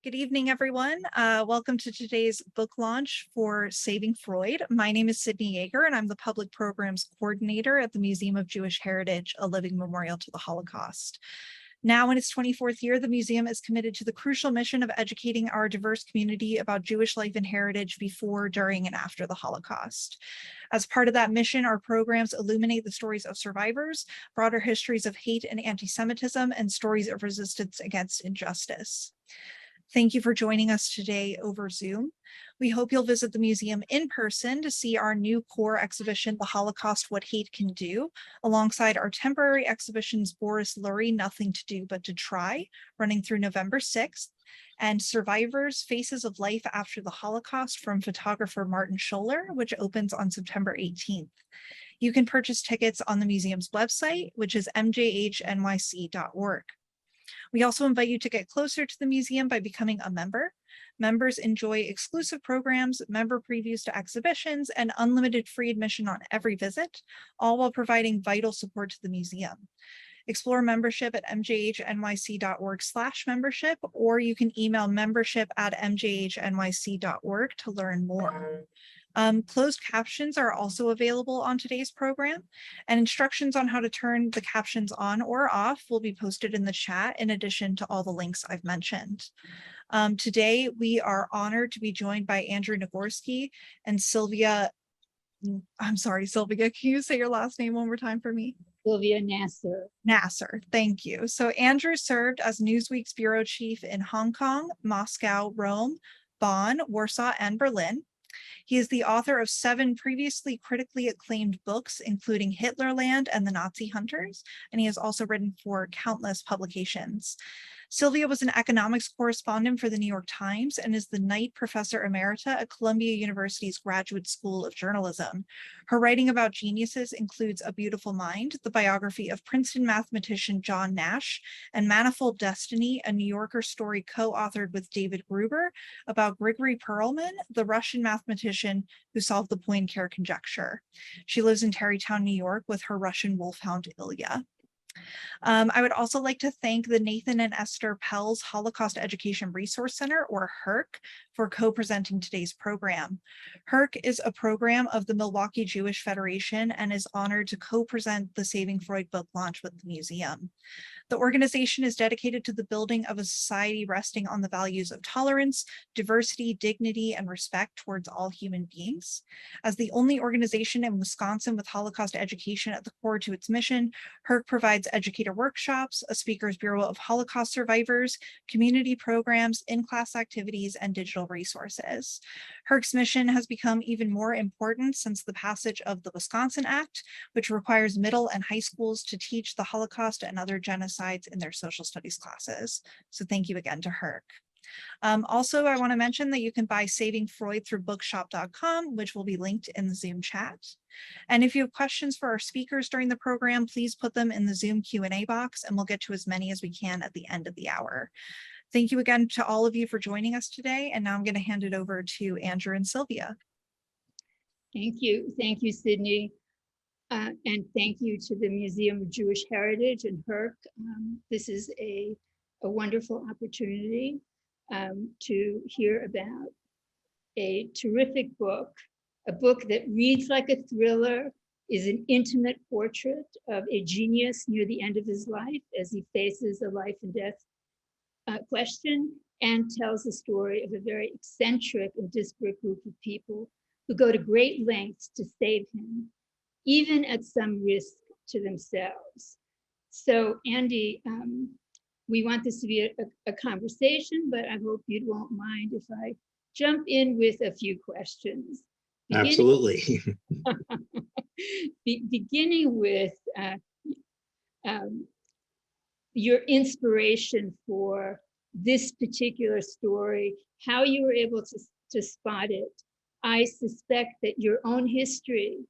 Good evening, everyone. Welcome to today's book launch for Saving Freud. My name is Sydney Yeager, and I'm the Public Programs Coordinator at the Museum of Jewish Heritage, a living memorial to the Holocaust. Now in its 24th year, the museum is committed to the crucial mission of educating our diverse community about Jewish life and heritage before, during, and after the Holocaust. As part of that mission, our programs illuminate the stories of survivors, broader histories of hate and anti-Semitism, and stories of resistance against injustice. Thank you for joining us today over Zoom. We hope you'll visit the museum in person to see our new core exhibition, The Holocaust, What Hate Can Do, alongside our temporary exhibitions, Boris Lurie, Nothing to Do But to Try, running through November 6th, and Survivors, Faces of Life After the Holocaust from photographer Martin Scholler, which opens on September 18th. You can purchase tickets on the museum's website, which is mjhnyc.org. We also invite you to get closer to the museum by becoming a member. Members enjoy exclusive programs, member previews to exhibitions, and unlimited free admission on every visit, all while providing vital support to the museum. Explore membership at mjhnyc.org/membership, or you can email membership@mjhnyc.org to learn more. Closed captions are also available on today's program, and instructions on how to turn the captions on or off will be posted in the chat in addition to all the links I've mentioned. Today, we are honored to be joined by Andrew Nagorski and Sylvia. I'm sorry, Sylvia, can you say your last name one more time for me? Sylvia Nasar. Nasar, thank you. So Andrew served as Newsweek's bureau chief in Hong Kong, Moscow, Rome, Bonn, Warsaw, and Berlin. He is the author of 7 previously critically acclaimed books, including Hitlerland and the Nazi Hunters, and he has also written for countless publications. Sylvia was an economics correspondent for the New York Times and is the Knight Professor Emerita at Columbia University's Graduate School of Journalism. Her writing about geniuses includes A Beautiful Mind, the biography of Princeton mathematician John Nash, and Manifold Destiny, a New Yorker story co-authored with David Gruber about Grigory Perelman, the Russian mathematician who solved the Poincare conjecture. She lives in Tarrytown, New York, with her Russian wolfhound Ilya. I would also like to thank the Nathan and Esther Pell's Holocaust Education Resource Center, or HERC, for co-presenting today's program. HERC is a program of the Milwaukee Jewish Federation and is honored to co-present the Saving Freud book launch with the museum. The organization is dedicated to the building of a society resting on the values of tolerance, diversity, dignity, and respect towards all human beings. As the only organization in Wisconsin with Holocaust education at the core to its mission, HERC provides educator workshops, a speakers bureau of Holocaust survivors, community programs, in-class activities, and digital resources. HERC's mission has become even more important since the passage of the Wisconsin Act, which requires middle and high schools to teach the Holocaust and other genocides in their social studies classes. So thank you again to HERC. Also, I want to mention that you can buy Saving Freud through bookshop.com, which will be linked in the Zoom chat. And if you have questions for our speakers during the program, please put them in the Zoom Q&A box, and we'll get to as many as we can at the end of the hour. Thank you again to all of you for joining us today. And now I'm going to hand it over to Andrew and Sylvia. Thank you, Sydney. And thank you to the Museum of Jewish Heritage and HERC. This is a wonderful opportunity to hear about a terrific book, a book that reads like a thriller, is an intimate portrait of a genius near the end of his life as he faces a life and death question, and tells the story of a very eccentric and disparate group of people who go to great lengths to save him, even at some risk to themselves. So Andy, we want this to be a conversation, but I hope you won't mind if I jump in with a few questions. Absolutely. Beginning with your inspiration for this particular story, how you were able to spot it. I suspect that your own history,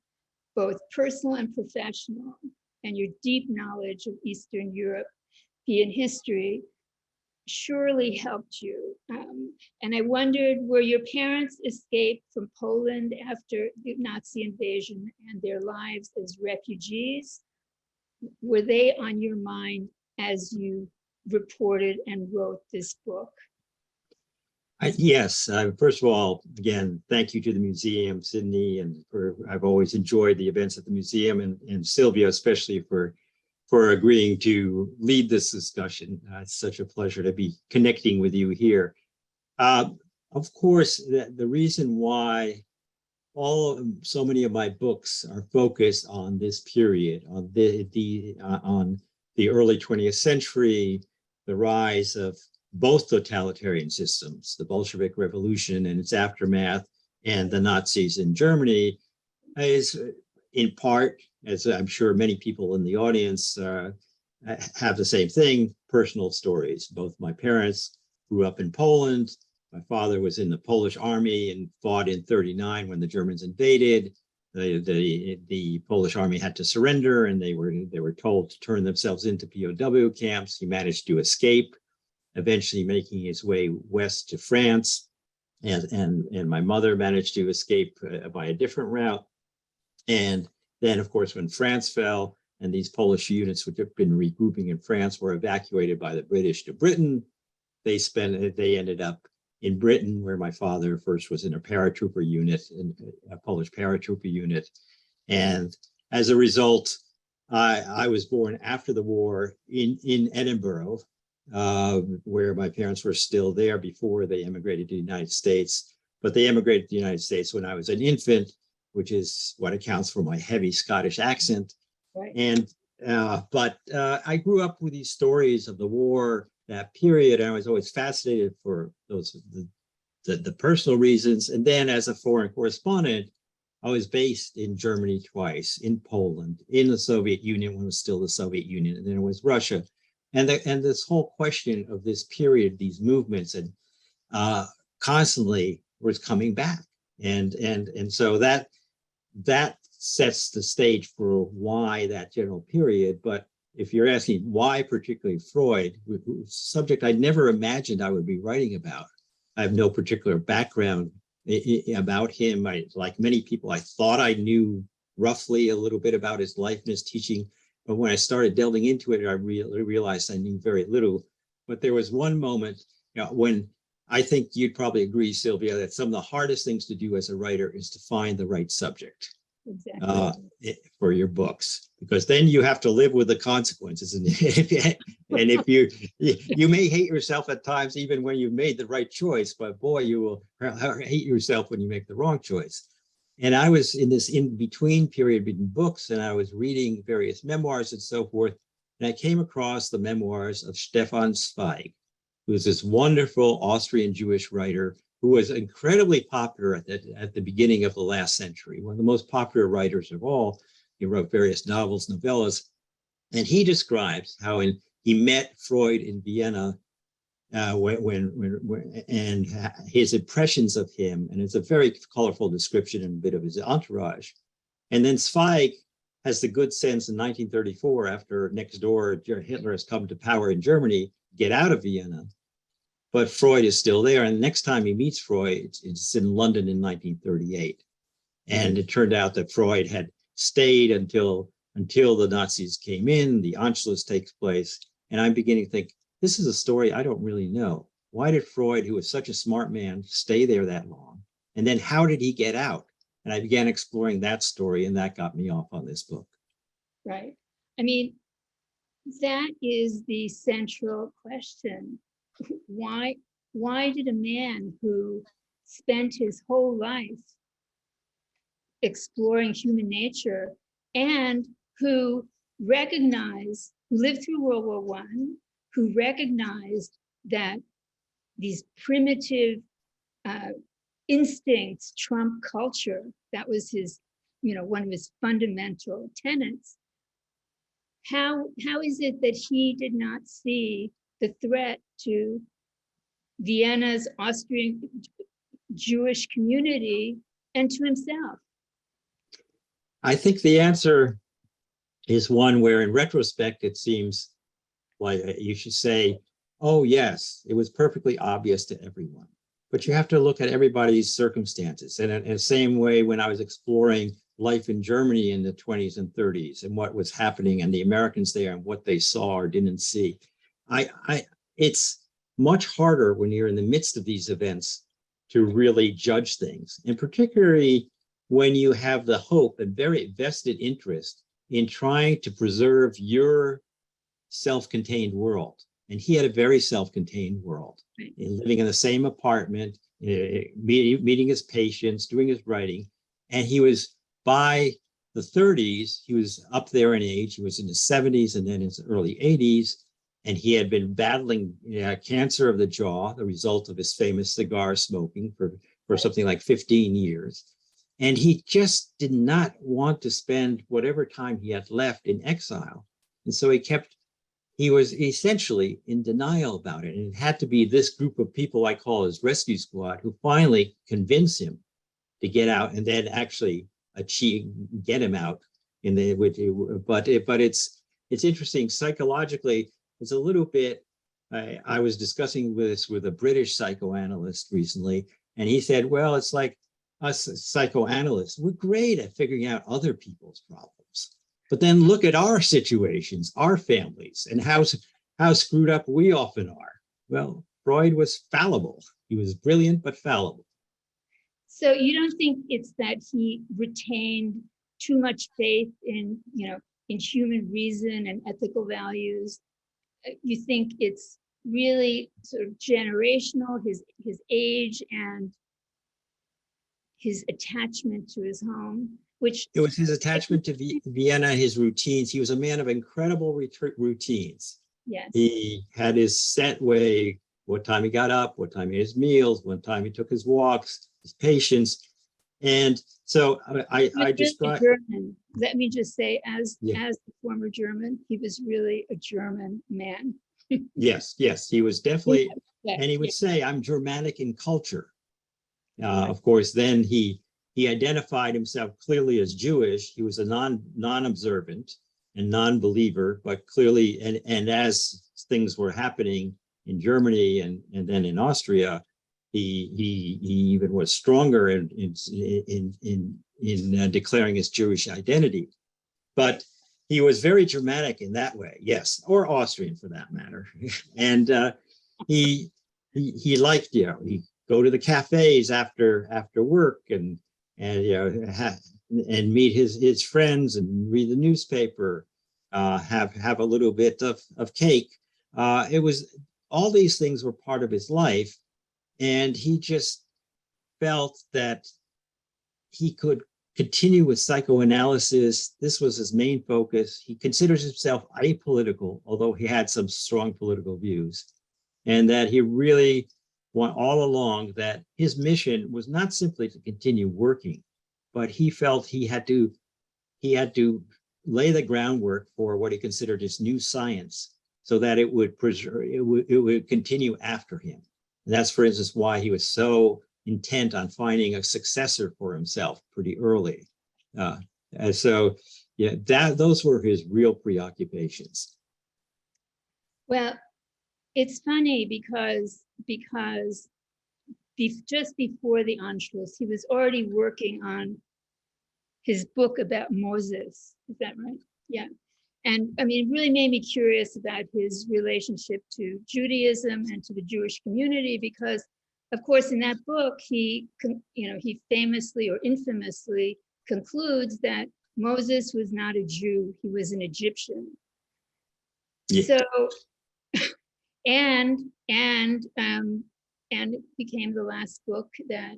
both personal and professional, and your deep knowledge of Eastern European history surely helped you. And I wondered, were your parents escaped from Poland after the Nazi invasion and their lives as refugees? Were they on your mind as you reported and wrote this book? Yes, first of all, again, thank you to the museum, Sydney, and I've always enjoyed the events at the museum, and Sylvia, especially for agreeing to lead this discussion. It's such a pleasure to be connecting with you here. Of course, the reason why so many of my books are focused on this period, on the early 20th century, the rise of both totalitarian systems, the Bolshevik Revolution and its aftermath, and the Nazis in Germany, is in part, as I'm sure many people in the audience have the same thing, personal stories. Both my parents grew up in Poland. My father was in the Polish army and fought in '39 when the Germans invaded. The Polish army had to surrender, and they were told to turn themselves into POW camps. He managed to escape, eventually making his way west to France. And my mother managed to escape by a different route. And then, of course, when France fell and these Polish units, which have been regrouping in France, were evacuated by the British to Britain, they ended up in Britain, where my father first was in a paratrooper unit, a Polish paratrooper unit. And as a result, I was born after the war in Edinburgh, where my parents were still there before they immigrated to the United States. But they immigrated to the United States when I was an infant, which is what accounts for my heavy Scottish accent. Right. And but I grew up with these stories of the war, that period. And I was always fascinated for the personal reasons. And then as a foreign correspondent, I was based in Germany twice, in Poland, in the Soviet Union when it was still the Soviet Union, and then it was Russia. And this whole question of this period, these movements, and constantly was coming back. And so that sets the stage for why that general period. But if you're asking why particularly Freud, subject I never imagined I would be writing about. I have no particular background about him. Like many people, I thought I knew roughly a little bit about his life and his teaching. But when I started delving into it, I realized I knew very little. But there was one moment, when I think you'd probably agree, Sylvia, that some of the hardest things to do as a writer is to find the right subject. Exactly. For your books, because then you have to live with the consequences. And if you may hate yourself at times, even when you've made the right choice, but boy, you will hate yourself when you make the wrong choice. And I was in this in-between period between books, and I was reading various memoirs and so forth. And I came across the memoirs of Stefan Zweig, who is this wonderful Austrian Jewish writer who was incredibly popular at the beginning of the last century, one of the most popular writers of all. He wrote various novels, novellas, and he describes how he met Freud in Vienna and his impressions of him, and it's a very colorful description and a bit of his entourage. And then Zweig has the good sense in 1934, after next door Hitler has come to power in Germany, get out of Vienna. But Freud is still there. And the next time he meets Freud, it's in London in 1938. And it turned out that Freud had stayed until the Nazis came in, the Anschluss takes place. And I'm beginning to think, this is a story I don't really know. Why did Freud, who was such a smart man, stay there that long? And then how did he get out? And I began exploring that story, and that got me off on this book. Right. I mean, that is the central question. Why did a man who spent his whole life exploring human nature and who lived through World War I, who recognized that these primitive instincts trump culture, that was his, one of his fundamental tenets. How is it that he did not see the threat to Vienna's Austrian Jewish community and to himself? I think the answer is one where, in retrospect, it seems like you should say, oh, yes, it was perfectly obvious to everyone. But you have to look at everybody's circumstances. And in the same way, when I was exploring life in Germany in the 20s and 30s and what was happening and the Americans there and what they saw or didn't see, much harder when you're in the midst of these events to really judge things, and particularly when you have the hope and very vested interest in trying to preserve your self-contained world. And he had a very self-contained world, living in the same apartment, meeting his patients, doing his writing. And he was, by the 30s, he was up there in age. He was in his 70s and then his early 80s. And he had been battling cancer of the jaw, the result of his famous cigar smoking for something like 15 years. And he just did not want to spend whatever time he had left in exile. And so he was essentially in denial about it. And it had to be this group of people I call his rescue squad who finally convinced him to get out and then actually get him out. But it's interesting psychologically. It's a little bit, I was discussing this with a British psychoanalyst recently, and he said, well, it's like us psychoanalysts, we're great at figuring out other people's problems. But then look at our situations, our families, and how screwed up we often are. Well, Freud was fallible. He was brilliant, but fallible. So you don't think it's that he retained too much faith in human reason and ethical values? You think it's really sort of generational, his age and his attachment to his home, which it was his attachment to Vienna, his routines. He was a man of incredible routines. Yes. He had his set way, what time he got up, what time he had his meals, what time he took his walks, his patients. And so I describe German. Let me just say, as a former German, he was really a German man. Yes, he was definitely, and he would say, I'm Germanic in culture. Of course, then he identified himself clearly as Jewish. He was a non-observant and non-believer, but clearly, and as things were happening in Germany and then in Austria, he even was stronger in declaring his Jewish identity. But he was very Germanic in that way, yes, or Austrian for that matter. And he liked, he'd go to the cafes after work and meet his friends and read the newspaper, have a little bit of cake. It was, all these things were part of his life. And he just felt that he could continue with psychoanalysis. This was his main focus. He considers himself apolitical, although he had some strong political views. And that he really want all along that his mission was not simply to continue working, but he felt he had to lay the groundwork for what he considered his new science, so that it would continue after him. And that's, for instance, why he was so intent on finding a successor for himself pretty early. And so, those were his real preoccupations. Well, it's funny because just before the Anschluss, he was already working on his book about Moses. Is that right? Yeah. And I mean, it really made me curious about his relationship to Judaism and to the Jewish community, because, of course, in that book, he famously or infamously concludes that Moses was not a Jew; he was an Egyptian. Yeah. So, and it became the last book that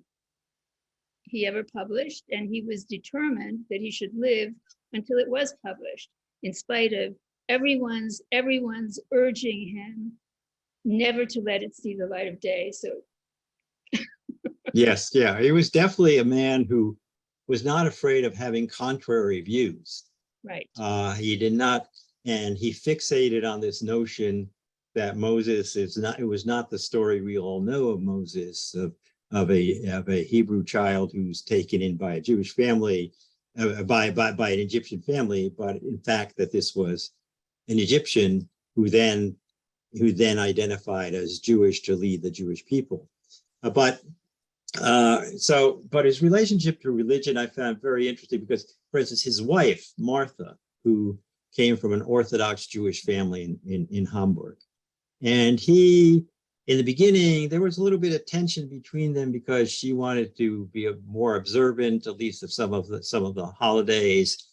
he ever published, and he was determined that he should live until it was published, in spite of everyone's urging him never to let it see the light of day. So yes, he was definitely a man who was not afraid of having contrary views. Right. He did not, and he fixated on this notion that Moses was not the story we all know of Moses, of a Hebrew child who's taken in by a Jewish family, by an Egyptian family, but in fact that this was an Egyptian who then identified as Jewish to lead the Jewish people. But his relationship to religion I found very interesting, because, for instance, his wife Martha, who came from an Orthodox Jewish family in Hamburg, and he in the beginning, there was a little bit of tension between them because she wanted to be more observant, at least of some of the holidays.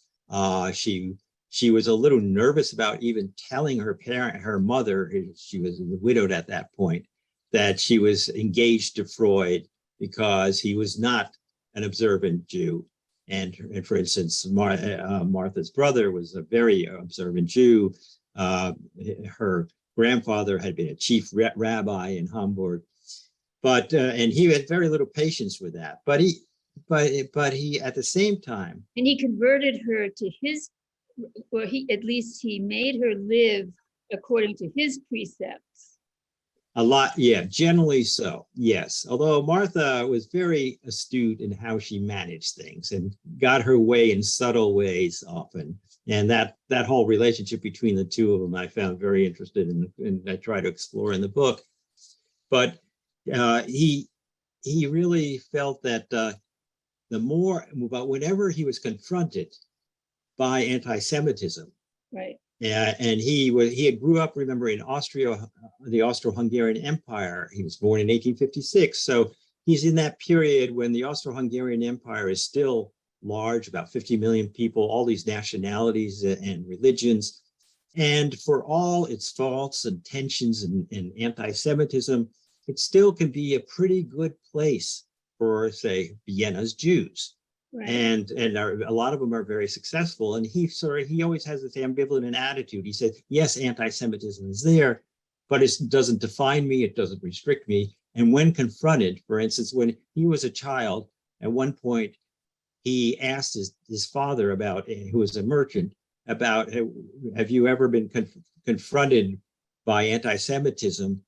She was a little nervous about even telling her mother, she was widowed at that point, that she was engaged to Freud because he was not an observant Jew. And for instance, Martha's brother was a very observant Jew. Her grandfather had been a chief rabbi in Hamburg, and he had very little patience with that. But he at the same time, and he converted her to his, or he made her live according to his precepts. A lot, yeah, generally so, yes. Although Martha was very astute in how she managed things and got her way in subtle ways often. And that whole relationship between the two of them, I found very interested in, and I try to explore in the book. But he really felt that whenever he was confronted by anti-Semitism, right? And he had grew up, remember, in Austria, the Austro-Hungarian Empire. He was born in 1856, so he's in that period when the Austro-Hungarian Empire is still large, about 50 million people, all these nationalities and religions. And for all its faults and tensions and anti-Semitism, it still can be a pretty good place for, say, Vienna's Jews. Right. And a lot of them are very successful. And he always has this ambivalent attitude. He said, yes, anti-Semitism is there, but it doesn't define me. It doesn't restrict me. And when confronted, for instance, when he was a child, at one point, he asked his father who was a merchant, about, have you ever been confronted by anti-Semitism?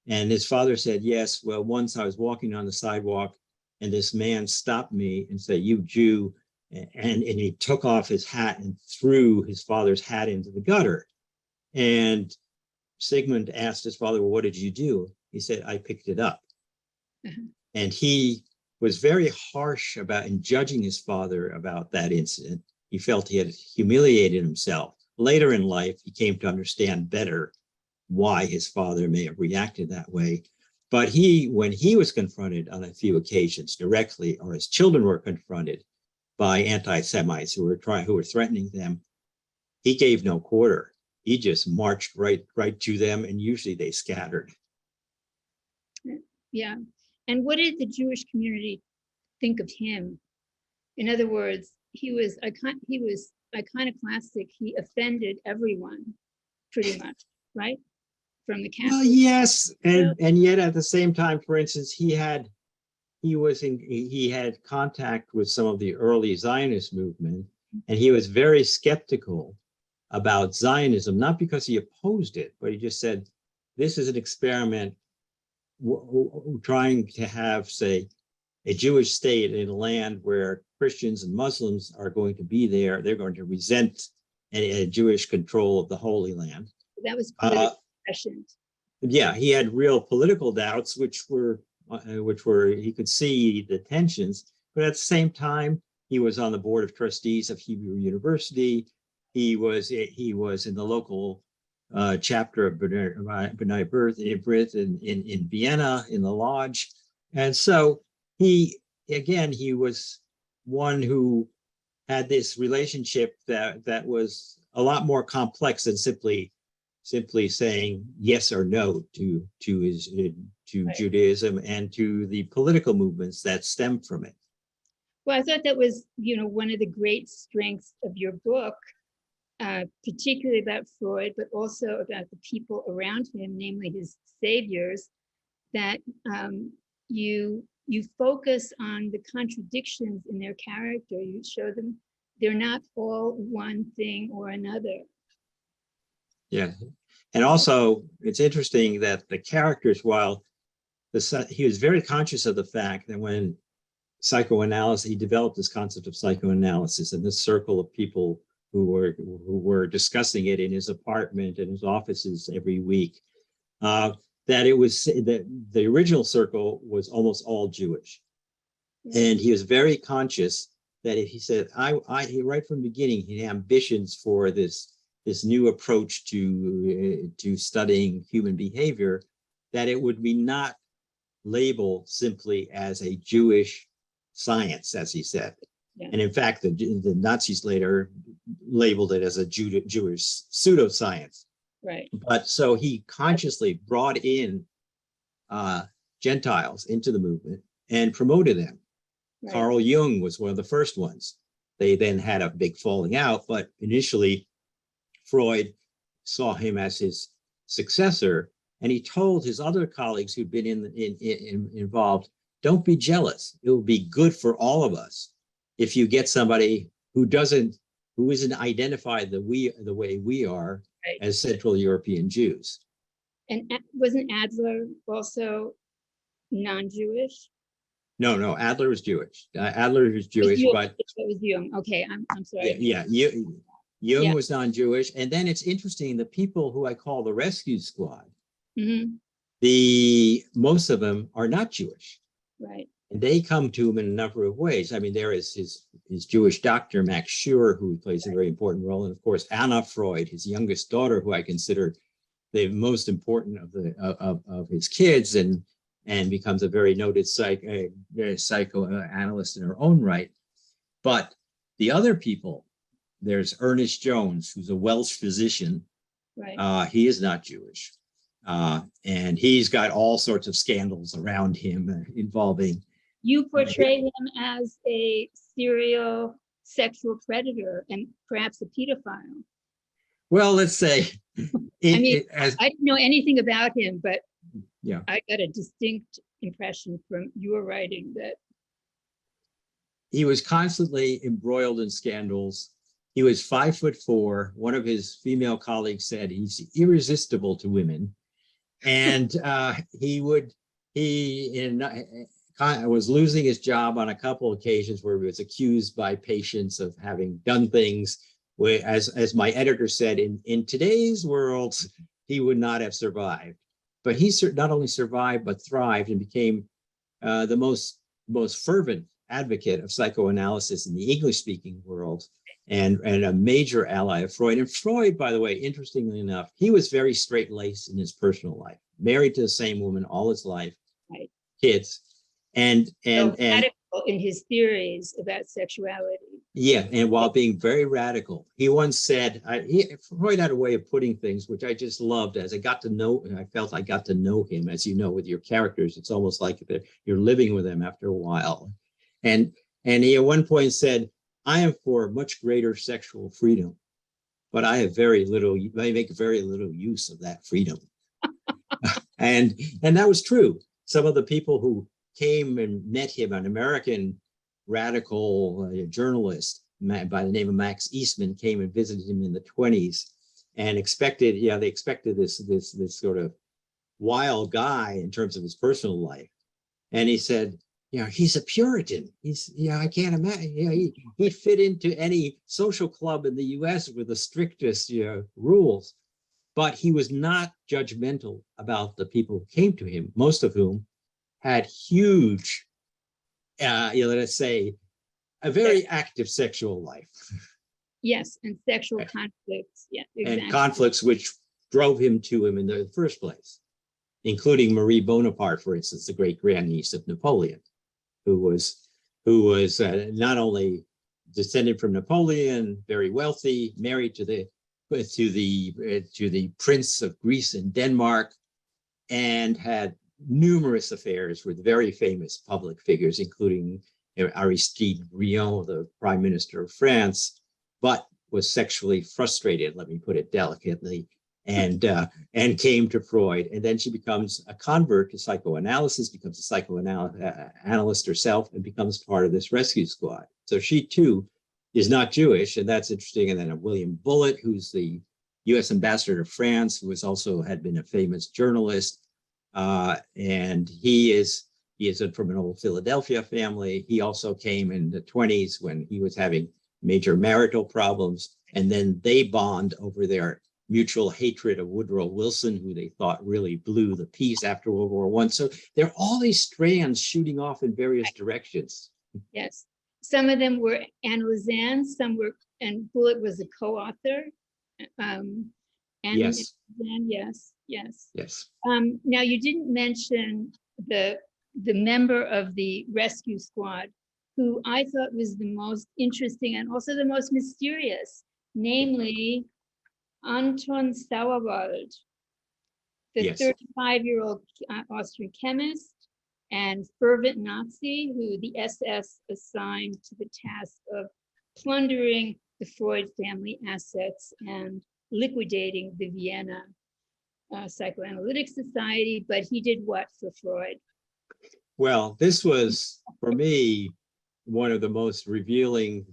And his father said, yes. Well, once I was walking on the sidewalk and this man stopped me and said, you Jew, and he took off his hat and threw his father's hat into the gutter. And Sigmund asked his father, well, what did you do? He said, I picked it up. Mm-hmm. And he was very harsh in judging his father about that incident. He felt he had humiliated himself. Later in life, he came to understand better why his father may have reacted that way. But when he was confronted on a few occasions directly, or his children were confronted by anti-Semites who were threatening them, he gave no quarter. He just marched right to them, and usually they scattered. Yeah. And what did the Jewish community think of him? In other words, he was iconoclastic. He offended everyone, pretty much, right? From the Catholic. Well, yes, and yet at the same time, for instance, he had contact with some of the early Zionist movement, and he was very skeptical about Zionism, not because he opposed it, but he just said, this is an experiment trying to have, say, a Jewish state in a land where Christians and Muslims are going to be there. They're going to resent a Jewish control of the Holy Land. That was prescient. Yeah, he had real political doubts, which were he could see the tensions, but at the same time, he was on the board of trustees of Hebrew University. He was in the local chapter of B'nai B'rith in Vienna in the lodge, and so he was one who had this relationship that was a lot more complex than simply saying yes or no to right. Judaism and to the political movements that stemmed from it. Well, I thought that was, one of the great strengths of your book, particularly about Freud, but also about the people around him, namely his saviors, that you focus on the contradictions in their character. You show them they're not all one thing or another. Yeah. And also, it's interesting that the characters, while he was very conscious of the fact that when he developed this concept of psychoanalysis and this circle of people who were discussing it in his apartment and his offices every week, that the original circle was almost all Jewish. And he was very conscious that he said, right from the beginning, he had ambitions for this new approach to studying human behavior, that it would be not labeled simply as a Jewish science, as he said. Yeah. And in fact, the Nazis later labeled it as a Jewish pseudoscience. Right. But so he consciously brought in Gentiles into the movement and promoted them. Right. Carl Jung was one of the first ones. They then had a big falling out, but initially Freud saw him as his successor, and he told his other colleagues who'd been involved, don't be jealous. It will be good for all of us if you get somebody who isn't identified the way we are Right. as Central European Jews. And wasn't Adler also non-Jewish? No, Adler was Jewish. Adler was Jewish, but it was Jung. Okay, I'm sorry. yeah. Jung was non-Jewish. And then it's interesting, the people who I call the rescue squad, most of them are not Jewish. Right. And they come to him in a number of ways. I mean, there is his Jewish doctor, Max Schur, who plays a very important role. And of course, Anna Freud, his youngest daughter, who I consider the most important of his kids, and becomes a very noted psychoanalyst in her own right. But the other people, there's Ernest Jones, who's a Welsh physician. Right. He is not Jewish. And he's got all sorts of scandals around him involving. You portray him as a serial sexual predator and perhaps a pedophile. Well, let's say. I didn't know anything about him, but yeah, I got a distinct impression from your writing that he was constantly embroiled in scandals. He was 5'4". One of his female colleagues said he's irresistible to women. And he was losing his job on a couple of occasions where he was accused by patients of having done things where, as my editor said, in today's world, he would not have survived. But he not only survived, but thrived and became the most fervent advocate of psychoanalysis in the English-speaking world, and a major ally of Freud. And Freud, by the way, interestingly enough, he was very straight-laced in his personal life, married to the same woman all his life, right. Kids, and radical in his theories about sexuality. Yeah, and while being very radical, he once said, Freud had a way of putting things which I just loved. As I got to know, I felt I got to know him. As you know, with your characters, it's almost like you're living with them after a while. And he at one point said, I am for much greater sexual freedom, but I make very little use of that freedom. and that was true. Some of the people who came and met him, an American radical journalist by the name of Max Eastman, came and visited him in the 1920s and expected this sort of wild guy in terms of his personal life. And he said, he's a Puritan. I can't imagine. He'd fit into any social club in the US with the strictest rules, but he was not judgmental about the people who came to him, most of whom had huge, let's say, a very active sexual life. Yes, and sexual conflicts. Yeah, exactly. And conflicts which drove him to him in the first place, including Marie Bonaparte, for instance, the great grandniece of Napoleon, who was not only descended from Napoleon, very wealthy, married to the Prince of Greece and Denmark, and had numerous affairs with very famous public figures, including Aristide Briand, the Prime Minister of France, but was sexually frustrated, let me put it delicately, and came to Freud. And then she becomes a convert to psychoanalysis, becomes a psychoanalyst herself, and becomes part of this rescue squad. So she too is not Jewish, and that's interesting. And then William Bullitt, who's the US ambassador to France, who had been a famous journalist, and he is from an old Philadelphia family. He also came in the 1920s when he was having major marital problems, and then they bond over their mutual hatred of Woodrow Wilson, who they thought really blew the peace after World War I. So there are all these strands shooting off in various directions. Yes, some of them were analysand, some were, and Bullitt was a co-author. And Yes. yes, yes. Yes. Now you didn't mention the member of the rescue squad who I thought was the most interesting and also the most mysterious, namely Anton Sauerwald, the Yes. 35-year-old Austrian chemist and fervent Nazi who the SS assigned to the task of plundering the Freud family assets and liquidating the Vienna Psychoanalytic Society. But he did what for Freud? Well, this was, for me, one of the most revealing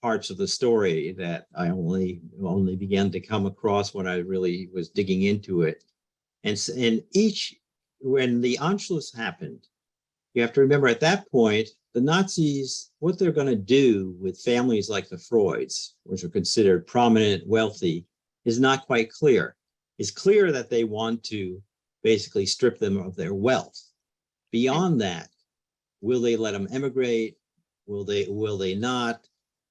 parts of the story that I only began to come across when I really was digging into it. And when the Anschluss happened, you have to remember at that point, the Nazis, what they're going to do with families like the Freuds, which are considered prominent, wealthy, is not quite clear. It's clear that they want to basically strip them of their wealth. Beyond that, will they let them emigrate? Will they not?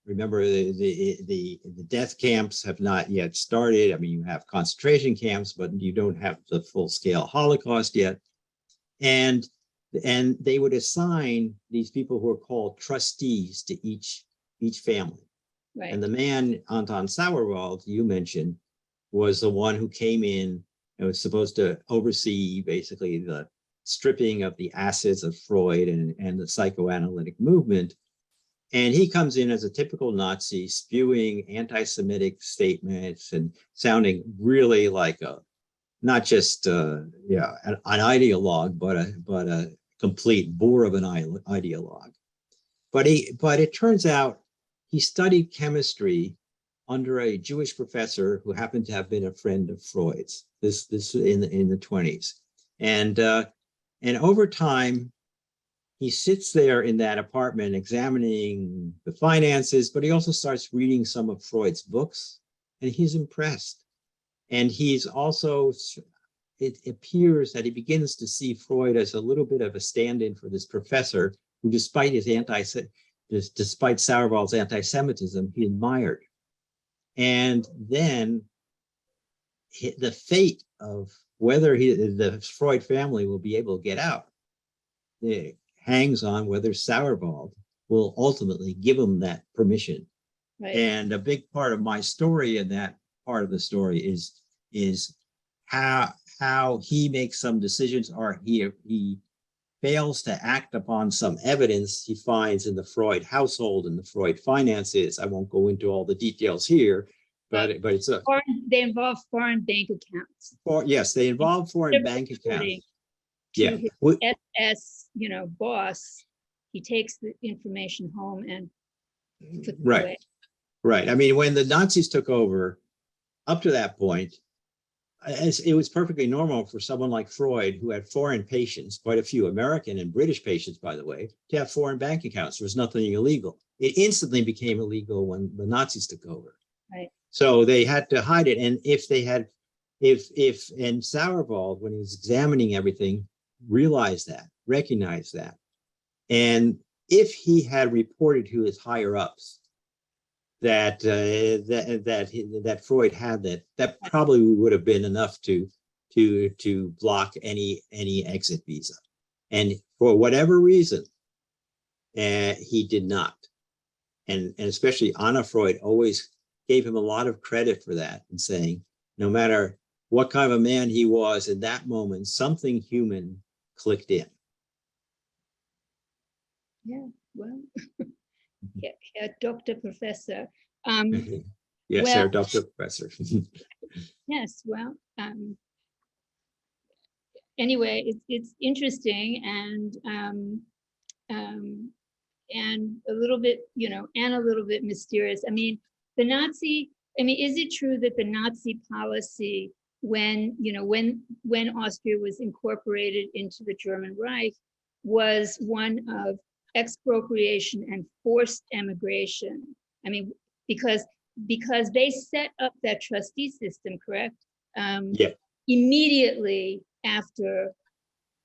Remember, the death camps have not yet started. I mean, you have concentration camps, but you don't have the full-scale Holocaust yet. And they would assign these people who are called trustees to each family. Right. And the man, Anton Sauerwald, you mentioned, was the one who came in and was supposed to oversee basically the stripping of the assets of Freud and the psychoanalytic movement. And he comes in as a typical Nazi, spewing anti-Semitic statements and sounding really like not just an ideologue, but a complete bore of an ideologue. But it turns out he studied chemistry under a Jewish professor who happened to have been a friend of Freud's. This in the 20s, and over time, he sits there in that apartment examining the finances, but he also starts reading some of Freud's books, and he's impressed. And he's also, it appears that he begins to see Freud as a little bit of a stand-in for this professor who, despite Sauerwald's anti-Semitism, he admired. And then the fate of whether the Freud family will be able to get out, it hangs on whether Sauerwald will ultimately give him that permission. Right. And a big part of my story in that part of the story is how he makes some decisions, or he fails to act upon some evidence he finds in the Freud household and the Freud finances. I won't go into all the details here, but it's they involve foreign bank accounts. Yes, they involve foreign bank accounts. Yeah, his SS, boss, he takes the information home and puts it away. Right. I mean, when the Nazis took over, up to that point, it was perfectly normal for someone like Freud, who had foreign patients, quite a few American and British patients, by the way, to have foreign bank accounts. There was nothing illegal. It instantly became illegal when the Nazis took over. Right. So they had to hide it. And if Sauerwald, when he was examining everything, realized that, recognized that. And if he had reported to his higher ups that Freud had that probably would have been enough to block any exit visa. And for whatever reason, he did not. And especially Anna Freud always gave him a lot of credit for that, and saying, no matter what kind of a man he was at that moment, something human clicked in. Yeah, well, Herr Dr. Professor. Yes, well, Herr Dr. Professor. Yes, well, anyway, it's interesting and a little bit, and a little bit mysterious. I mean, is it true that the Nazi policy when Austria was incorporated into the German Reich was one of expropriation and forced emigration? I mean, because they set up that trustee system, correct? Yeah. Immediately after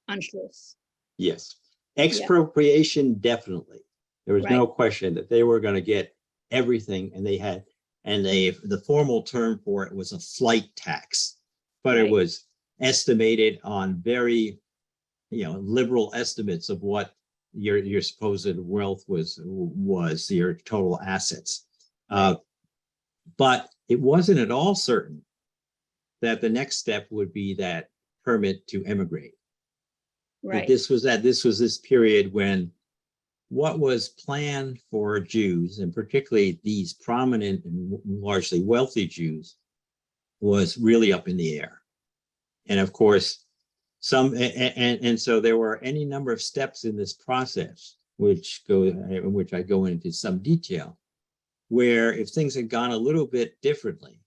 Anschluss. Yes. Expropriation, definitely. There was no question that they were going to get everything, and they had and the formal term for it was a flight tax, but Right. it was estimated on very, liberal estimates of what your supposed wealth was your total assets. But it wasn't at all certain that the next step would be that permit to emigrate. Right. This was this period when what was planned for Jews, and particularly these prominent and largely wealthy Jews, was really up in the air. And of course, and so there were any number of steps in this process, which I go into some detail, where if things had gone a little bit differently,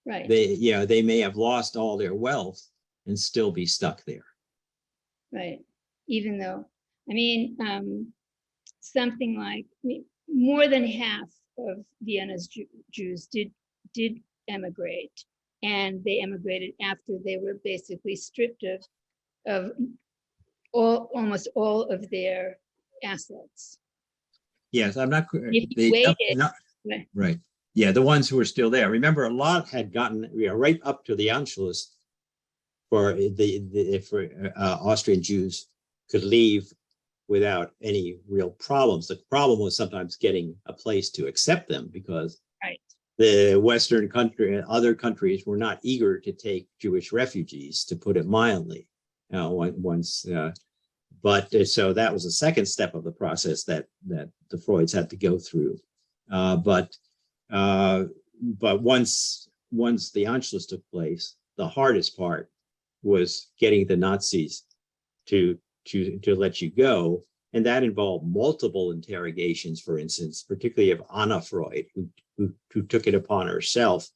Right. they may have lost all their wealth and still be stuck there. Right. Even though, something like more than half of Vienna's Jews did emigrate, and they emigrated after they were basically stripped of almost all of their assets. Yes, I'm not. If you waited, Right. Yeah, the ones who are still there. Remember, a lot had gotten right up to the Anschluss for Austrian Jews could leave without any real problems. The problem was sometimes getting a place to accept them, because right. the Western country and other countries were not eager to take Jewish refugees, to put it mildly. But so that was the second step of the process that the Freuds had to go through. But once the Anschluss took place, the hardest part was getting the Nazis to let you go, and that involved multiple interrogations. For instance, particularly of Anna Freud, who took it upon herself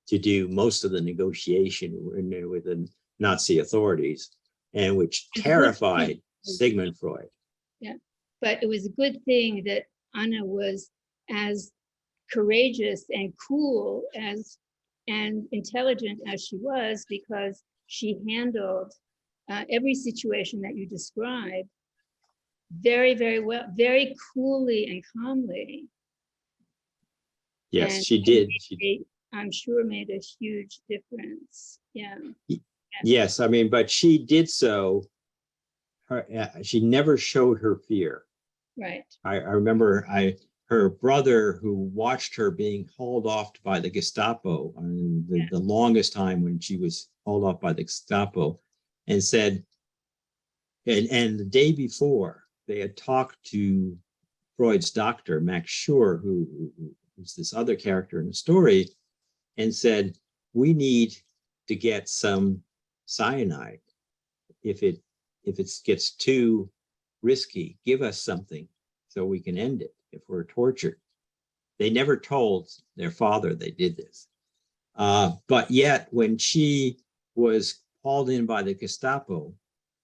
to do most of the negotiation with the Nazi authorities, and which terrified Sigmund Freud. Yeah, but it was a good thing that Anna was as courageous and cool and intelligent as she was, because she handled every situation that you described very, very well, very coolly and calmly. Yes, and she did. I'm sure made a huge difference. Yeah. Yes, but she did so. She never showed her fear. Right. I remember her brother, who watched her being hauled off by the Gestapo the longest time when she was hauled off by the Gestapo, and said, and the day before they had talked to Freud's doctor, Max Schur, who was this other character in the story, and said, we need to get some cyanide. If it gets too risky, give us something so we can end it if we're tortured. They never told their father they did this. But yet, when she was hauled in by the Gestapo,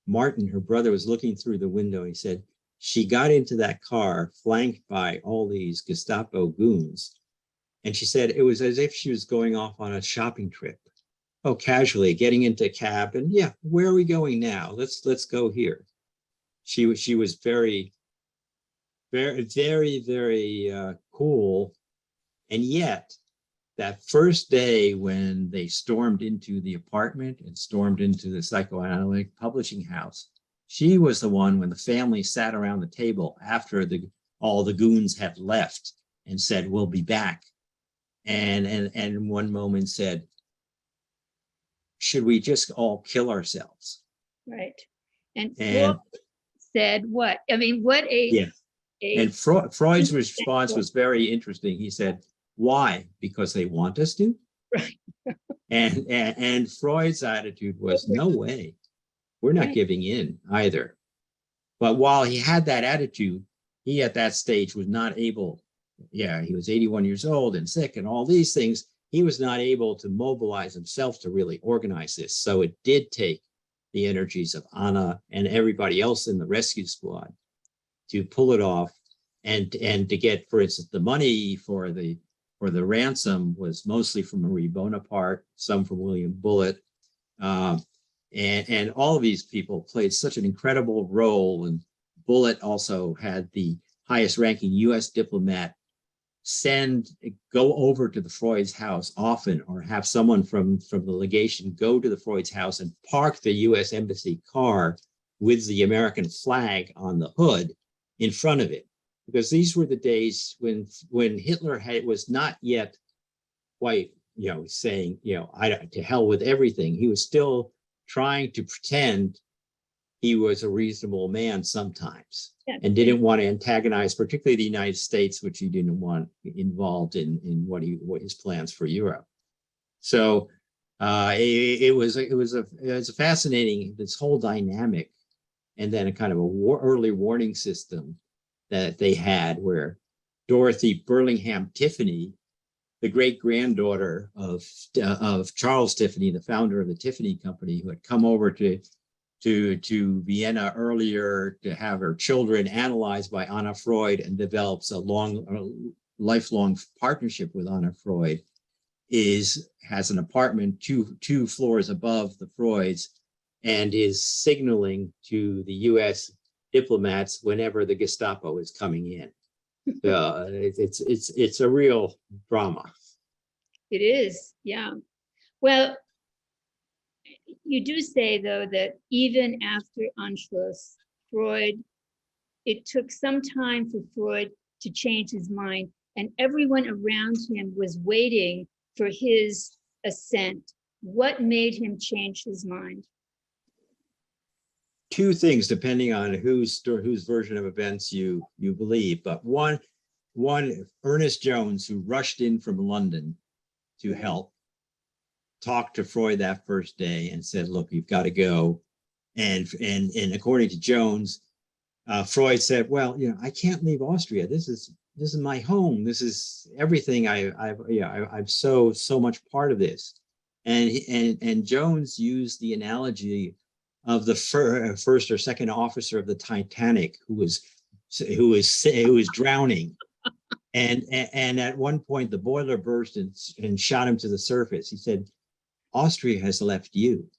Martin, her brother, was looking through the window. He said, she got into that car flanked by all these Gestapo goons. And she said it was as if she was going off on a shopping trip. Oh, casually getting into a cab, and yeah, where are we going now? Let's go here. She was very, very, very, very cool. And yet, that first day when they stormed into the apartment and stormed into the psychoanalytic publishing house, she was the one, when the family sat around the table after all the goons had left, and said, we'll be back. And in one moment said, should we just all kill ourselves? Right. And Freud said what? What a... Yeah. And Freud's response was very interesting. He said, why? Because they want us to? Right. And Freud's attitude was, no way. We're not giving in either. But while he had that attitude, he at that stage was not able, he was 81 years old and sick and all these things. He was not able to mobilize himself to really organize this. So it did take the energies of Anna and everybody else in the rescue squad to pull it off, and to get, for instance, the money for the ransom was mostly from Marie Bonaparte, some from William Bullitt. And all of these people played such an incredible role. And Bullitt also had the highest ranking US diplomat go over to the Freud's house often, or have someone from the legation go to the Freud's house and park the US Embassy car with the American flag on the hood in front of it. Because these were the days when Hitler was not yet quite, saying, to hell with everything. He was still trying to pretend he was a reasonable man sometimes, and didn't want to antagonize, particularly the United States, which he didn't want involved in what his plans for Europe. So it was a fascinating, this whole dynamic, and then a kind of early warning system that they had, where Dorothy Burlingham Tiffany, the great granddaughter of Charles Tiffany, the founder of the Tiffany Company, who had come over to Vienna earlier to have her children analyzed by Anna Freud, and develops a lifelong partnership with Anna Freud, has an apartment two floors above the Freuds, and is signaling to the US diplomats whenever the Gestapo is coming in. It's a real drama. It is, yeah. Well, you do say, though, that even after Anschluss, it took some time for Freud to change his mind, and everyone around him was waiting for his assent. What made him change his mind? Two things, depending on whose version of events you believe. But one, Ernest Jones, who rushed in from London to help, talked to Freud that first day and said, "Look, you've got to go." And according to Jones, Freud said, "Well, I can't leave Austria. This is my home. This is everything. I'm so much part of this." And Jones used the analogy of the first or second officer of the Titanic who was drowning, and at one point the boiler burst and shot him to the surface. He said, "Austria has left you.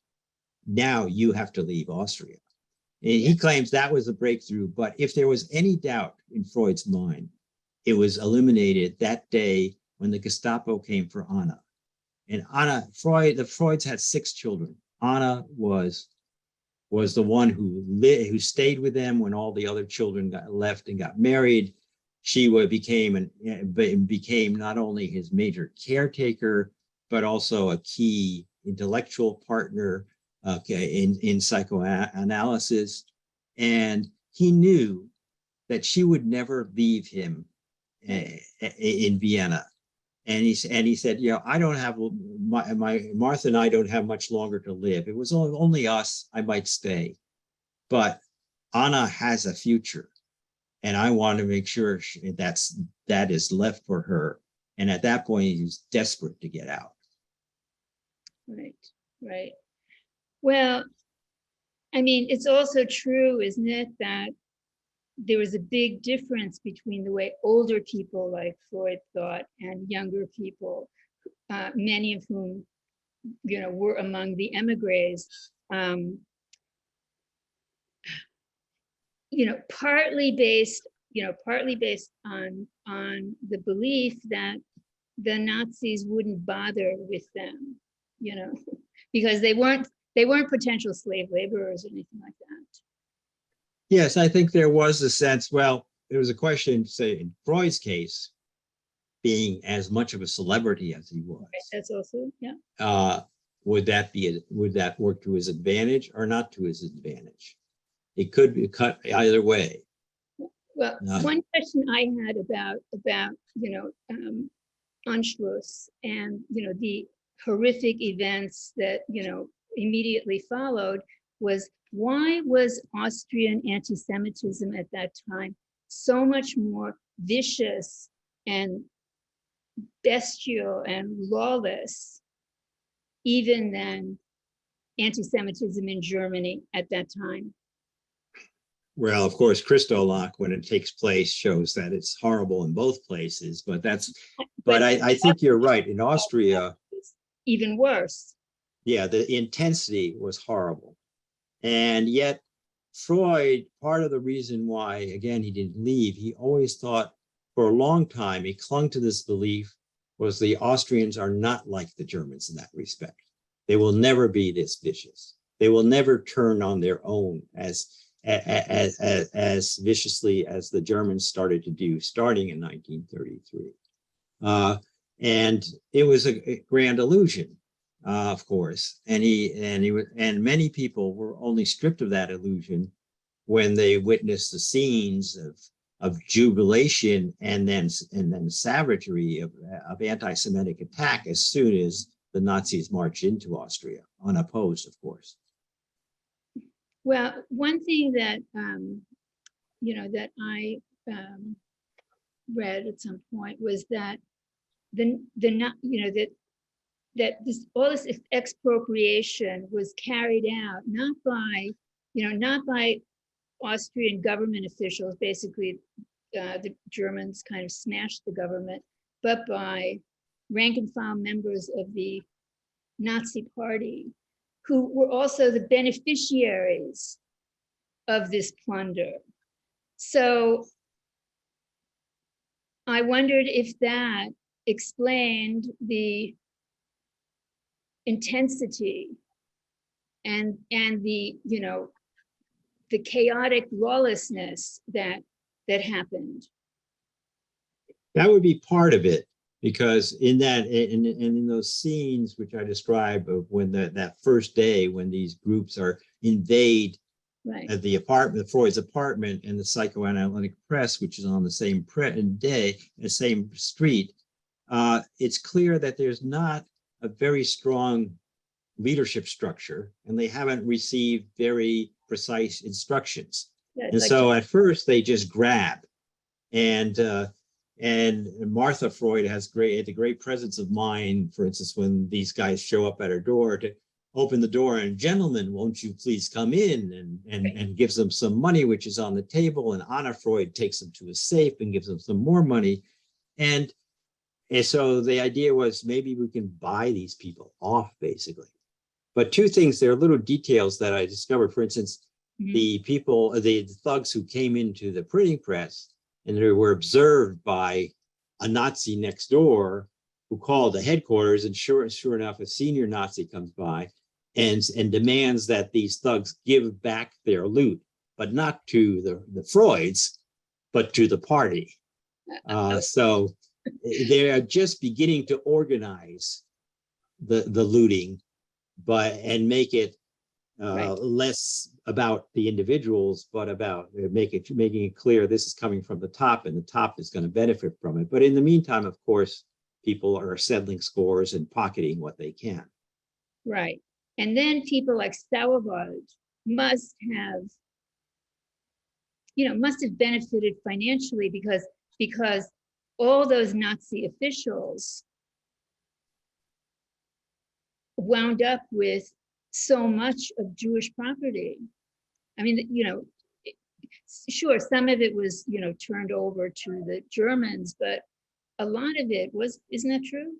Now you have to leave Austria." And he claims that was a breakthrough. But if there was any doubt in Freud's mind, it was eliminated that day when the Gestapo came for Anna. And Anna, the Freuds had 6 children. Anna was the one who stayed with them when all the other children got left and got married. She became not only his major caretaker, but also a key intellectual partner in psychoanalysis. And he knew that she would never leave him in Vienna. And he said, I don't have, Martha and I don't have much longer to live. It was only us, I might stay. But Anna has a future. And I want to make sure that is left for her. And at that point, he was desperate to get out. Right. Well, I mean, it's also true, isn't it, that there was a big difference between the way older people like Freud thought and younger people, many of whom, were among the emigres. Partly based on the belief that the Nazis wouldn't bother with them, because they weren't potential slave laborers or anything like that. Yes, I think there was a sense, well, there was a question, say, in Freud's case, being as much of a celebrity as he was. Right, that's also, yeah. Would that work to his advantage or not to his advantage? It could be cut either way. Well, one question I had about Anschluss and the horrific events that immediately followed was, why was Austrian anti-Semitism at that time so much more vicious and bestial and lawless even than anti-Semitism in Germany at that time? Well, of course, Kristallnacht, when it takes place, shows that it's horrible in both places. But I think you're right. In Austria, even worse. Yeah, the intensity was horrible. And yet Freud, part of the reason why, again, he didn't leave, he always thought for a long time, he clung to this belief was the Austrians are not like the Germans in that respect. They will never be this vicious. They will never turn on their own as viciously as the Germans started to do starting in 1933. And it was a grand illusion, of course. And many people were only stripped of that illusion when they witnessed the scenes of jubilation and then savagery of anti-Semitic attack as soon as the Nazis marched into Austria, unopposed, of course. Well, one thing that that I read at some point was that that all this expropriation was carried out not by Austrian government officials, basically the Germans kind of smashed the government, but by rank and file members of the Nazi Party, who were also the beneficiaries of this plunder. So I wondered if that explained the intensity and the the chaotic lawlessness that happened. That would be part of it, because in those scenes which I described of when that first day when these groups are invade at the apartment, Freud's apartment, and the psychoanalytic press, which is on the same the same street, it's clear that there's not a very strong leadership structure, and they haven't received very precise instructions. And so at first they just grab, and Martha Freud had a great presence of mind, for instance, when these guys show up at her door, to open the door and, "Gentlemen, won't you please come in," and gives them some money, which is on the table, and Anna Freud takes them to a safe and gives them some more money. And so the idea was maybe we can buy these people off, basically. But two things, there are little details that I discovered. For instance, the thugs who came into the printing press and they were observed by a Nazi next door who called the headquarters, and sure enough, a senior Nazi comes by and demands that these thugs give back their loot, but not to the Freuds, but to the party. So they are just beginning to organize the looting, and make it less about the individuals, but about making it clear this is coming from the top, and the top is going to benefit from it. But in the meantime, of course, people are settling scores and pocketing what they can. Right. And then people like Sauerwald must have benefited financially because all those Nazi officials wound up with so much of Jewish property. I mean, sure, some of it was, turned over to the Germans, but a lot of it was, isn't that true?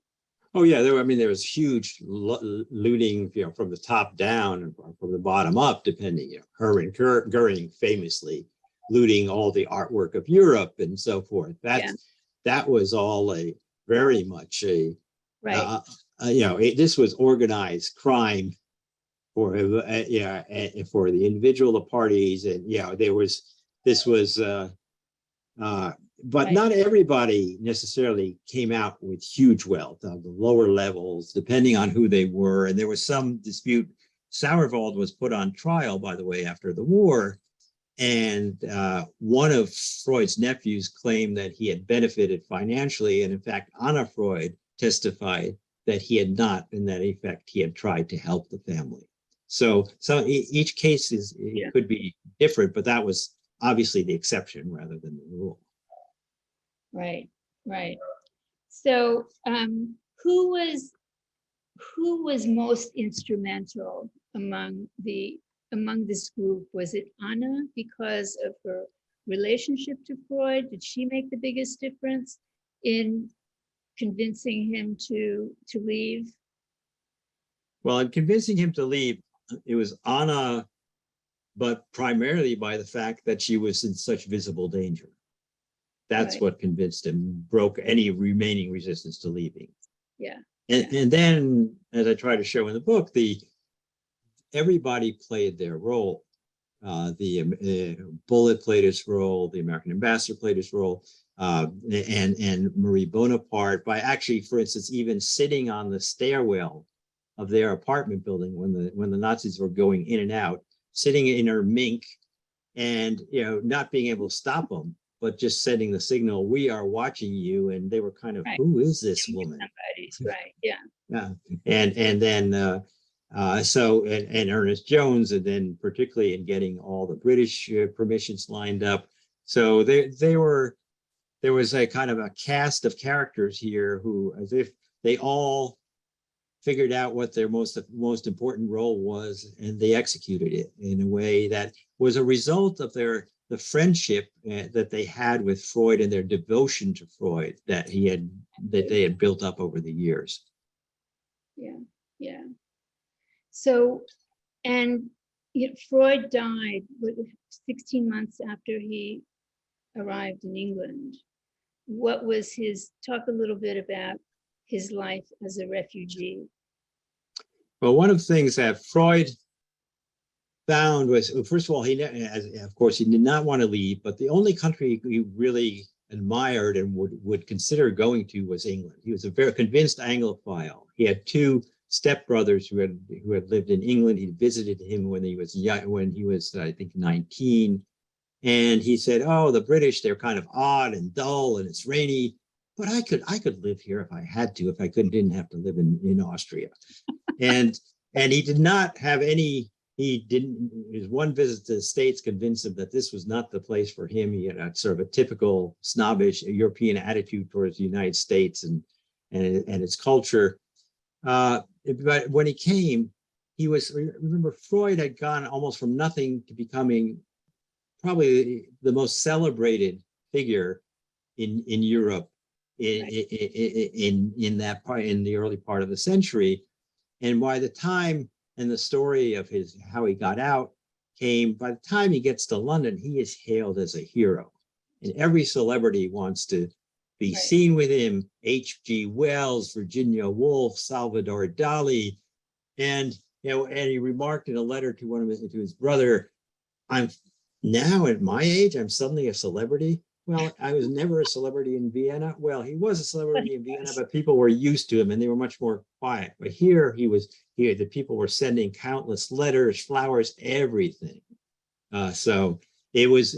Oh yeah, there was huge looting, from the top down and from the bottom up, depending. Hermann Goering famously looting all the artwork of Europe and so forth. That was all very much this was organized crime for the individual parties, and but not everybody necessarily came out with huge wealth. The lower levels, depending on who they were, and there was some dispute. Sauerwald was put on trial, by the way, after the war, and one of Freud's nephews claimed that he had benefited financially, and in fact, Anna Freud testified that he had not, and that in fact he had tried to help the family. So each case could be different, but that was obviously the exception rather than the rule. Right. So who was most instrumental among this group? Was it Anna because of her relationship to Freud? Did she make the biggest difference in convincing him to leave? Well, in convincing him to leave, it was Anna, but primarily by the fact that she was in such visible danger. That's Right. what convinced him, broke any remaining resistance to leaving. Yeah. And then, as I try to show in the book, everybody played their role. The Bullitt played his role, the American ambassador played his role, and Marie Bonaparte, by actually, for instance, even sitting on the stairwell of their apartment building when the Nazis were going in and out, sitting in her mink, and not being able to stop them, but just sending the signal, "We are watching you," and they were kind of, Right. "Who is this woman?" Somebody's right. Yeah. Yeah, and then and Ernest Jones, and then particularly in getting all the British permissions lined up. So there was a kind of a cast of characters here who, as if they all figured out what their most important role was, and they executed it in a way that was a result of the friendship that they had with Freud and their devotion to Freud that they had built up over the years. Yeah. Yeah. So, and Freud died 16 months after he arrived in England. What was talk a little bit about his life as a refugee? Well, one of the things that Freud found was, first of all, of course, he did not want to leave, but the only country he really admired and would consider going to was England. He was a very convinced Anglophile. He had two stepbrothers who had lived in England. He visited him when he was young, when he was, I think, 19. And he said, "Oh, the British, they're kind of odd and dull, and it's rainy, but I could live here if I had to, if I didn't have to live in Austria." And he did not have any. His one visit to the States convinced him that this was not the place for him. He had a sort of a typical snobbish European attitude towards the United States and its culture. But when he came, remember, Freud had gone almost from nothing to becoming probably the most celebrated figure in Europe in that part, in the early part of the century. And by the time, and the story of how he got out came, by the time he gets to London, he is hailed as a hero. And every celebrity wants to be seen with him. H.G. Wells, Virginia Woolf, Salvador Dali. And he remarked in a letter to his brother, "I'm now at my age, I'm suddenly a celebrity. Well, I was never a celebrity in Vienna." Well, he was a celebrity in Vienna, but people were used to him and they were much more quiet. But here the people were sending countless letters, flowers, everything. So it was,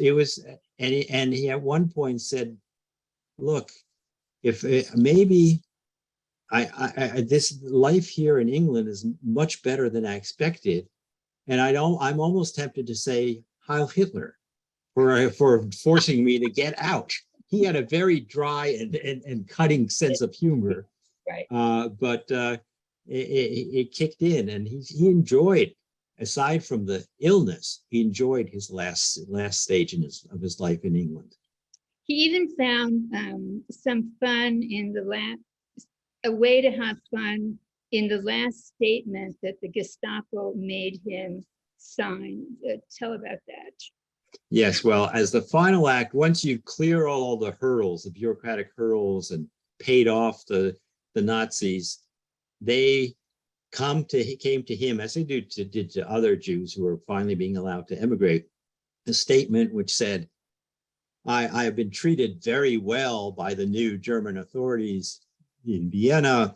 and he at one point said, "Look, if maybe this life here in England is much better than I expected. And I'm almost tempted to say, Heil Hitler, for forcing me to get out." He had a very dry and cutting sense of humor. Right. But it kicked in, and he enjoyed, aside from the illness, he enjoyed his last stage of his life in England. He even found some fun in a way to have fun in the last statement that the Gestapo made him sign. Tell about that. Yes, well, as the final act, once you clear all the hurdles, the bureaucratic hurdles, and paid off the Nazis, they came to him, as they did to other Jews who were finally being allowed to emigrate, a statement which said, I have been treated very well by the new German authorities in Vienna.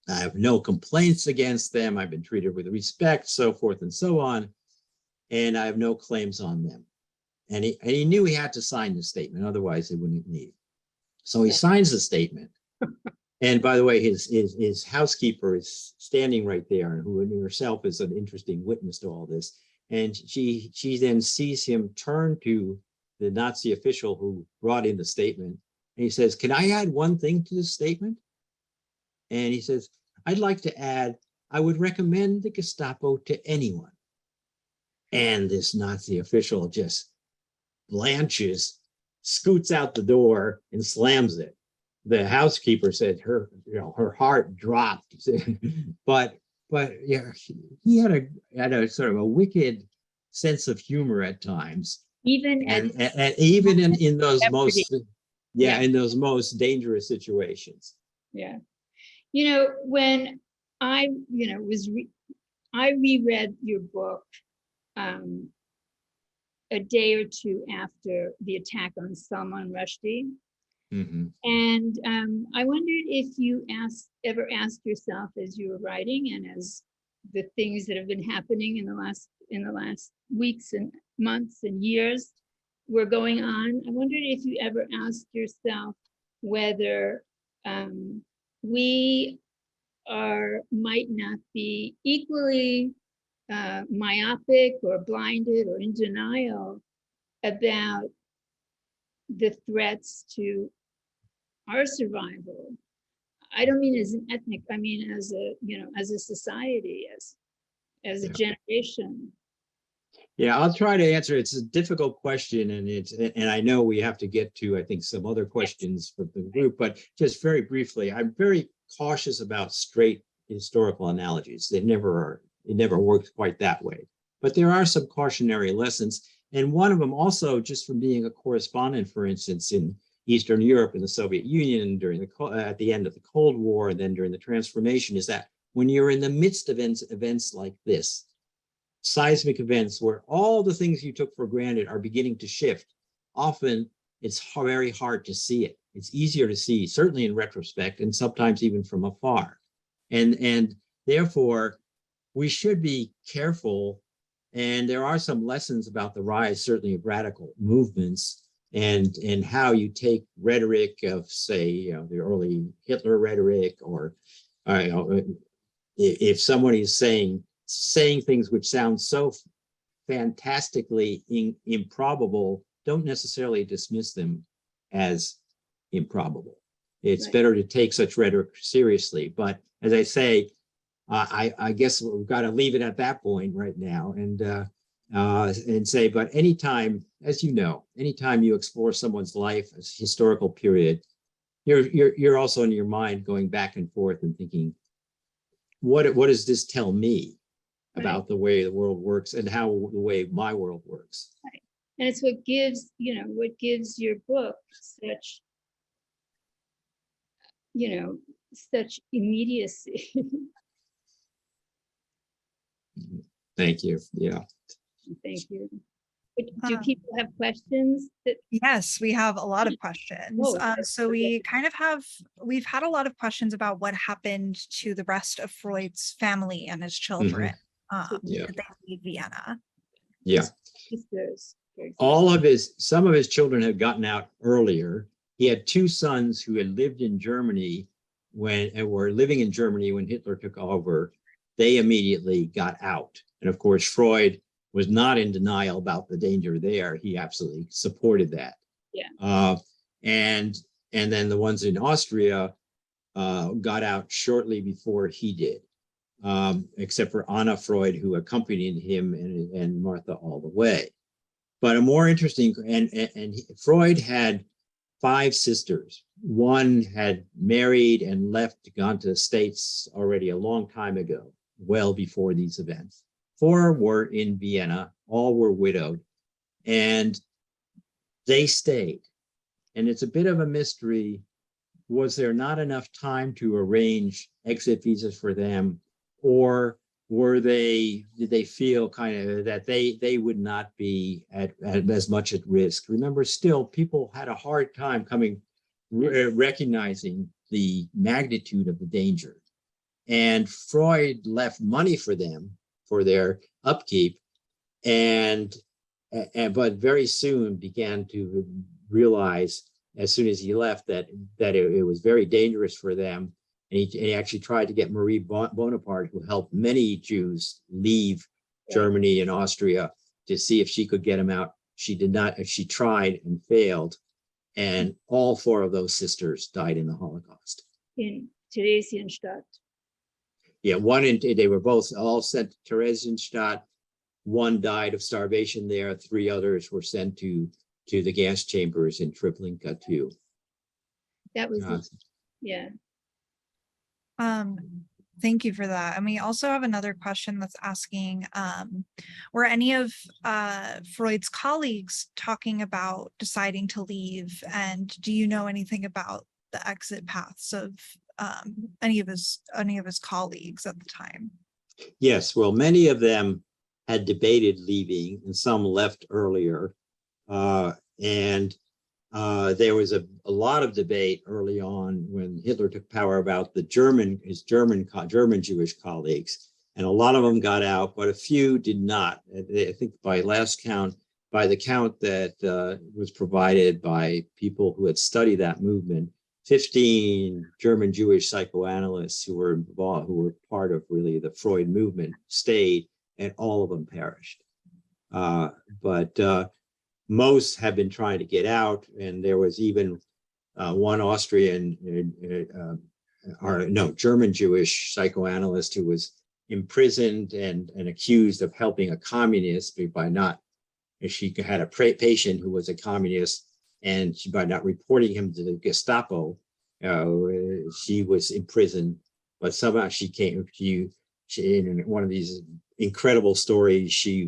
I have no complaints against them. I've been treated with respect, so forth and so on. And I have no claims on them. And he knew he had to sign the statement, otherwise they wouldn't leave. So he signs the statement. And by the way, his housekeeper is standing right there, who in herself is an interesting witness to all this. And she then sees him turn to the Nazi official who brought in the statement. And he says, "Can I add one thing to this statement?" And he says, "I'd like to add, I would recommend the Gestapo to anyone." And this Nazi official just blanches, scoots out the door, and slams it. The housekeeper said her heart dropped. but yeah, he had a sort of a wicked sense of humor at times. Even and even in those most, Yeah, in those most dangerous situations. Yeah. You know, when I, you know, I reread your book a day or two after the attack on Salman Rushdie. Mhm. And I wondered if you ever asked yourself as you were writing and as the things that have been happening in the last weeks and months and years were going on. I wondered if you ever asked yourself whether we might not be equally myopic or blinded or in denial about the threats to our survival. I don't mean as an ethnic, I mean as a, you know, as a society, as a generation. Yeah, I'll try to answer. It's a difficult question, and I know we have to get to, I think, some other questions for the group, but just very briefly, I'm very cautious about straight historical analogies. It never works quite that way. But there are some cautionary lessons, and one of them also, just from being a correspondent, for instance, in Eastern Europe and the Soviet Union at the end of the Cold War and then during the transformation, is that when you're in the midst of events like this, seismic events where all the things you took for granted are beginning to shift, often it's very hard to see it. It's easier to see, certainly in retrospect, and sometimes even from afar. And therefore, we should be careful. And there are some lessons about the rise, certainly, of radical movements and how you take rhetoric of, say, you know, the early Hitler rhetoric, or you know, if somebody is saying things which sound so fantastically improbable, don't necessarily dismiss them as improbable. It's better to take such rhetoric seriously. But as I say, I guess we've got to leave it at that point right now and say, but anytime, as you know, anytime you explore someone's life, a historical period, you're also in your mind going back and forth and thinking, what does this tell me about the way the world works and how the way my world works? Right. And it's what gives, you know, what gives your book such, you know, such immediacy. Thank you. Yeah. Thank you. Do people have questions? Yes, we have a lot of questions. So we've had a lot of questions about what happened to the rest of Freud's family and his children. Did they leave Vienna? Yeah. Some of his children had gotten out earlier. He had two sons who had lived in Germany were living in Germany when Hitler took over. They immediately got out. And of course, Freud was not in denial about the danger there. He absolutely supported that. Yeah. And then the ones in Austria got out shortly before he did, except for Anna Freud, who accompanied him and Martha all the way. But a more interesting, and Freud had 5 sisters. One had married and gone to the States already a long time ago, well before these events. 4 were in Vienna, all were widowed, and they stayed. And it's a bit of a mystery. Was there not enough time to arrange exit visas for them, or did they feel kind of that they would not be at as much at risk? Remember, still, people had a hard time recognizing the magnitude of the danger. And Freud left money for them for their upkeep, but very soon began to realize, as soon as he left, that it was very dangerous for them. And he actually tried to get Marie Bonaparte, who helped many Jews leave Germany and Austria, to see if she could get them out. She did not. She tried and failed. And all 4 of those sisters died in the Holocaust. In Theresienstadt. Yeah, they were both all sent to Theresienstadt. 1 died of starvation there. 3 others were sent to the gas chambers in Treblinka too. That was, yeah. Thank you for that. And we also have another question that's asking, were any of Freud's colleagues talking about deciding to leave? And do you know anything about the exit paths of any of his colleagues at the time? Yes, well, many of them had debated leaving, and some left earlier. And there was a lot of debate early on when Hitler took power about his German Jewish colleagues, and a lot of them got out, but a few did not. I think by last count, by the count that was provided by people who had studied that movement, 15 German Jewish psychoanalysts who were involved, who were part of really the Freud movement, stayed, and all of them perished. But most have been trying to get out, and there was even one Austrian, German Jewish psychoanalyst who was imprisoned and accused of helping a communist by not. She had a patient who was a communist, and by not reporting him to the Gestapo, she was imprisoned. But somehow she in one of these incredible stories, she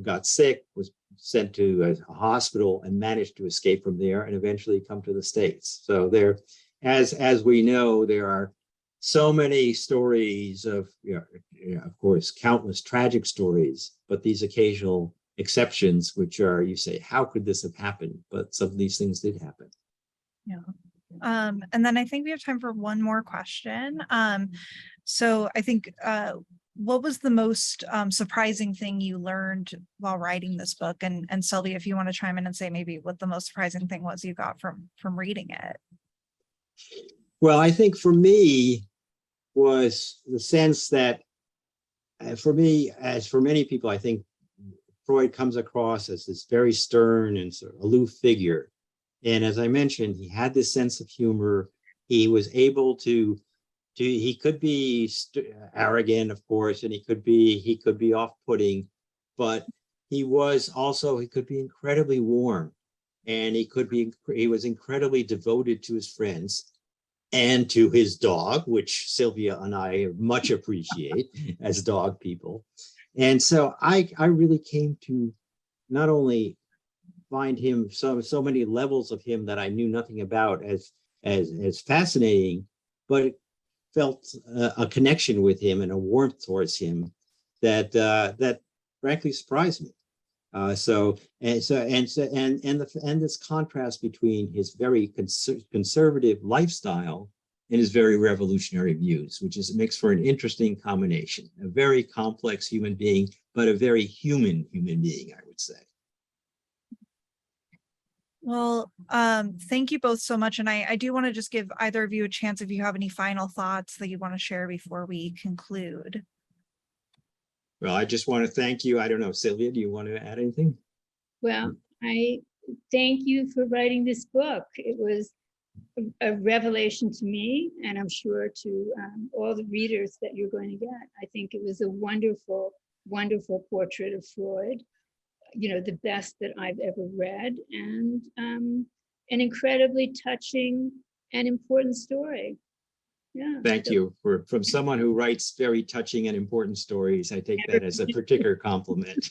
got sick, was sent to a hospital, and managed to escape from there, and eventually come to the States. So there, as we know, there are so many stories of, of course, countless tragic stories, but these occasional exceptions, which are, you say, how could this have happened? But some of these things did happen. Yeah. And then I think we have time for one more question. So I think, what was the most surprising thing you learned while writing this book? And Sylvia, if you want to chime in and say maybe what the most surprising thing was you got from reading it. Well, I think for me was the sense that, for me, as for many people, I think Freud comes across as this very stern and sort of aloof figure. And as I mentioned, he had this sense of humor. He was able to he could be arrogant, of course, and he could be off-putting, but he could be incredibly warm, and he was incredibly devoted to his friends and to his dog, which Sylvia and I much appreciate as dog people. And so I really came to not only find him so many levels of him that I knew nothing about as fascinating, but felt a connection with him and a warmth towards him that frankly surprised me. And this contrast between his very conservative lifestyle and his very revolutionary views, which makes for an interesting combination. A very complex human being, but a very human being, I would say. Well, thank you both so much. And I do want to just give either of you a chance if you have any final thoughts that you want to share before we conclude. Well, I just want to thank you. I don't know, Sylvia, do you want to add anything? Well, I thank you for writing this book. It was a revelation to me, and I'm sure to all the readers that you're going to get. I think it was a wonderful, wonderful portrait of Freud. The best that I've ever read, and an incredibly touching and important story. Yeah. Thank you. From someone who writes very touching and important stories, I take that as a particular compliment.